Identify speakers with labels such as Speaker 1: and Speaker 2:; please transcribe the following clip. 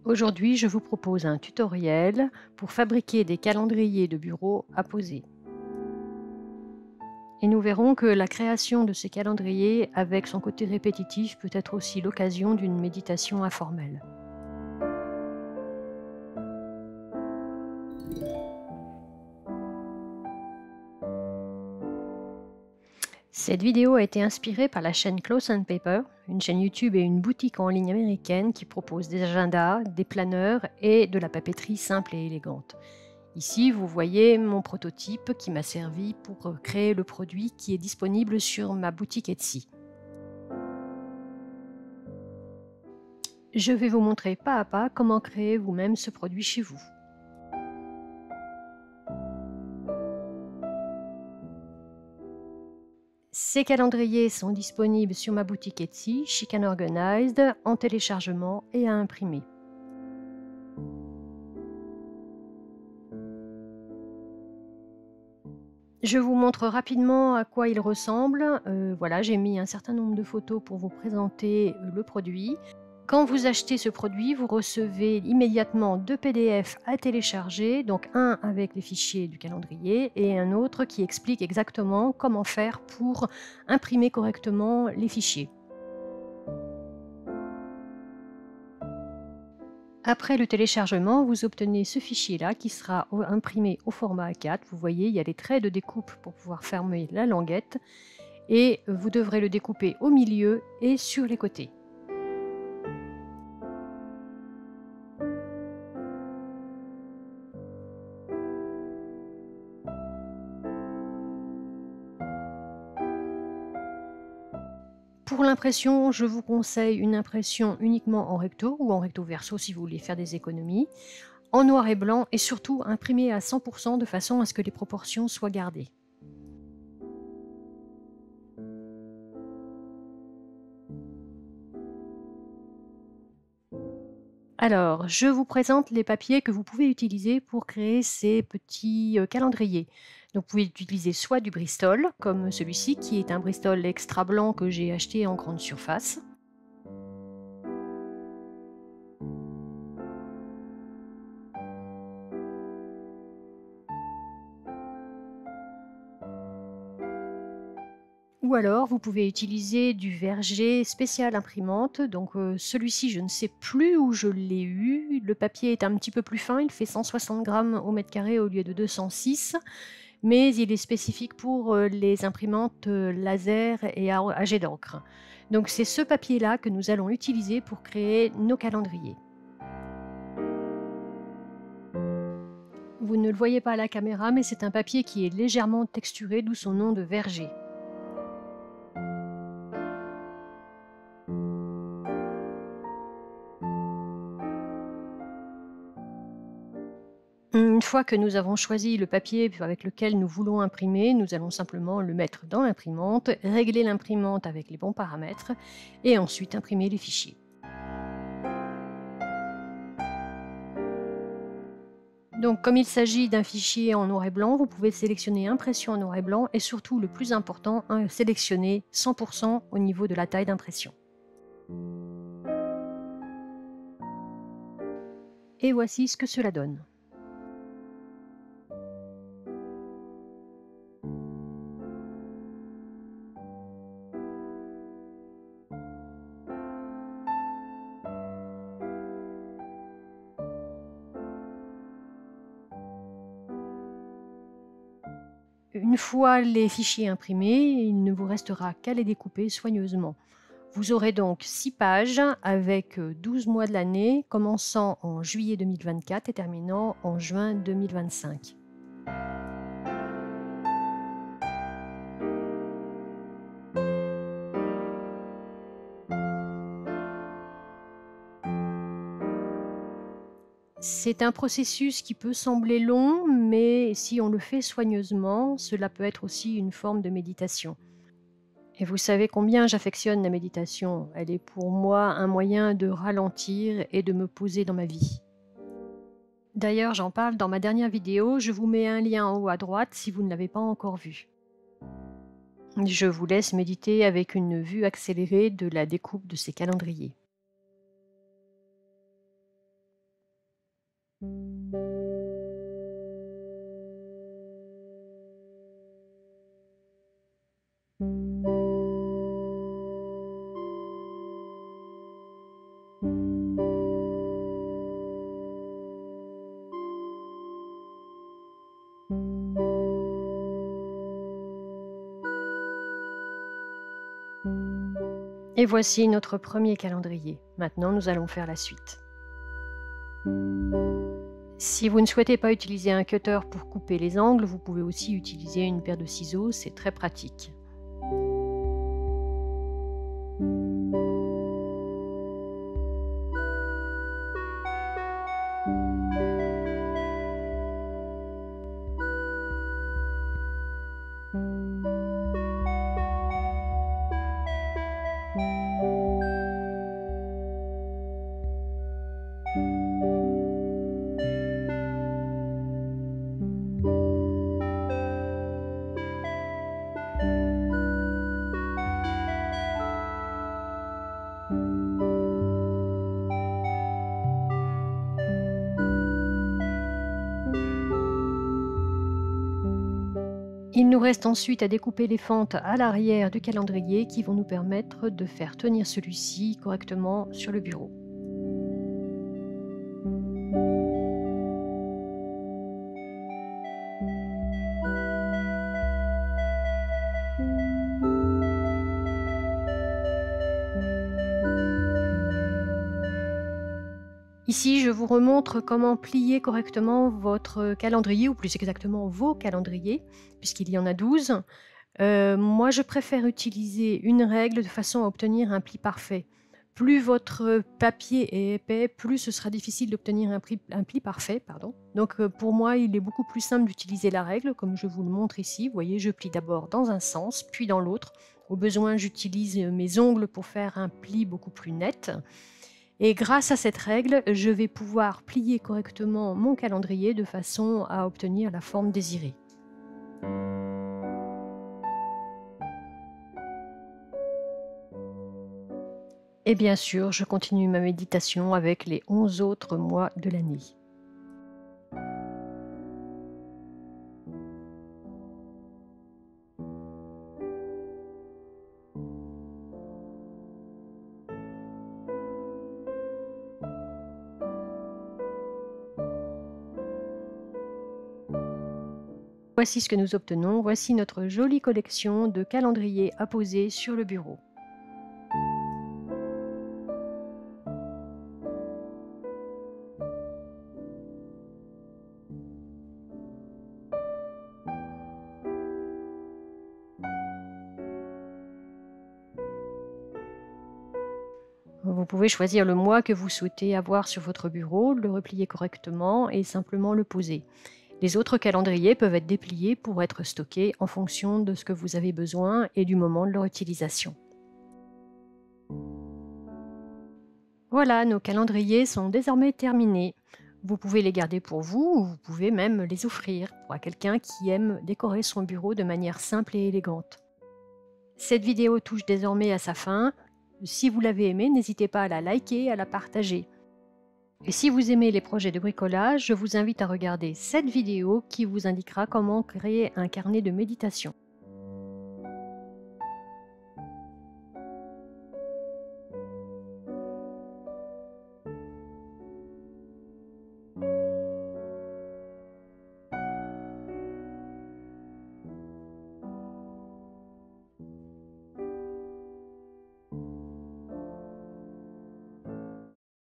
Speaker 1: Aujourd'hui, je vous propose un tutoriel pour fabriquer des calendriers de bureau à poser. Et nous verrons que la création de ces calendriers, avec son côté répétitif, peut être aussi l'occasion d'une méditation informelle. Cette vidéo a été inspirée par la chaîne Close and Paper, une chaîne YouTube et une boutique en ligne américaine qui propose des agendas, des planeurs et de la papeterie simple et élégante. Ici, vous voyez mon prototype qui m'a servi pour créer le produit qui est disponible sur ma boutique Etsy. Je vais vous montrer pas à pas comment créer vous-même ce produit chez vous. Ces calendriers sont disponibles sur ma boutique Etsy, Chic and Organized, en téléchargement et à imprimer. Je vous montre rapidement à quoi il ressemble. Voilà, j'ai mis un certain nombre de photos pour vous présenter le produit. Quand vous achetez ce produit, vous recevez immédiatement 2 PDF à télécharger, donc un avec les fichiers du calendrier et un autre qui explique exactement comment faire pour imprimer correctement les fichiers. Après le téléchargement, vous obtenez ce fichier-là qui sera imprimé au format A4. Vous voyez, il y a les traits de découpe pour pouvoir fermer la languette et vous devrez le découper au milieu et sur les côtés. Pour l'impression, je vous conseille une impression uniquement en recto ou en recto verso si vous voulez faire des économies, en noir et blanc et surtout imprimé à 100% de façon à ce que les proportions soient gardées. Alors, je vous présente les papiers que vous pouvez utiliser pour créer ces petits calendriers. Donc, vous pouvez utiliser soit du Bristol, comme celui-ci, qui est un Bristol extra blanc que j'ai acheté en grande surface. Ou alors, vous pouvez utiliser du verger spécial imprimante. Donc, celui-ci, je ne sais plus où je l'ai eu. Le papier est un petit peu plus fin, il fait 160 grammes au mètre carré au lieu de 206. Mais il est spécifique pour les imprimantes laser et à jet d'encre. Donc, c'est ce papier-là que nous allons utiliser pour créer nos calendriers. Vous ne le voyez pas à la caméra, mais c'est un papier qui est légèrement texturé, d'où son nom de verger. Une fois que nous avons choisi le papier avec lequel nous voulons imprimer, nous allons simplement le mettre dans l'imprimante, régler l'imprimante avec les bons paramètres et ensuite imprimer les fichiers. Donc comme il s'agit d'un fichier en noir et blanc, vous pouvez sélectionner impression en noir et blanc et surtout le plus important, sélectionner 100% au niveau de la taille d'impression. Et voici ce que cela donne. Une fois les fichiers imprimés, il ne vous restera qu'à les découper soigneusement. Vous aurez donc 6 pages avec 12 mois de l'année, commençant en juillet 2024 et terminant en juin 2025. C'est un processus qui peut sembler long, mais si on le fait soigneusement, cela peut être aussi une forme de méditation. Et vous savez combien j'affectionne la méditation. Elle est pour moi un moyen de ralentir et de me poser dans ma vie. D'ailleurs, j'en parle dans ma dernière vidéo, je vous mets un lien en haut à droite si vous ne l'avez pas encore vu. Je vous laisse méditer avec une vue accélérée de la découpe de ces calendriers. Et voici notre premier calendrier. Maintenant, nous allons faire la suite. Si vous ne souhaitez pas utiliser un cutter pour couper les angles, vous pouvez aussi utiliser une paire de ciseaux, c'est très pratique. Il nous reste ensuite à découper les fentes à l'arrière du calendrier qui vont nous permettre de faire tenir celui-ci correctement sur le bureau. Ici, je vous remontre comment plier correctement votre calendrier, ou plus exactement vos calendriers, puisqu'il y en a 12. Moi, je préfère utiliser une règle de façon à obtenir un pli parfait. Plus votre papier est épais, plus ce sera difficile d'obtenir un pli parfait. Donc pour moi, il est beaucoup plus simple d'utiliser la règle, comme je vous le montre ici. Vous voyez, je plie d'abord dans un sens, puis dans l'autre. Au besoin, j'utilise mes ongles pour faire un pli beaucoup plus net. Et grâce à cette règle, je vais pouvoir plier correctement mon calendrier de façon à obtenir la forme désirée. Et bien sûr, je continue ma méditation avec les 11 autres mois de l'année. Voici ce que nous obtenons, voici notre jolie collection de calendriers à poser sur le bureau. Vous pouvez choisir le mois que vous souhaitez avoir sur votre bureau, le replier correctement et simplement le poser. Les autres calendriers peuvent être dépliés pour être stockés en fonction de ce que vous avez besoin et du moment de leur utilisation. Voilà, nos calendriers sont désormais terminés. Vous pouvez les garder pour vous ou vous pouvez même les offrir à quelqu'un qui aime décorer son bureau de manière simple et élégante. Cette vidéo touche désormais à sa fin. Si vous l'avez aimée, n'hésitez pas à la liker et à la partager. Et si vous aimez les projets de bricolage, je vous invite à regarder cette vidéo qui vous indiquera comment créer un carnet de méditation.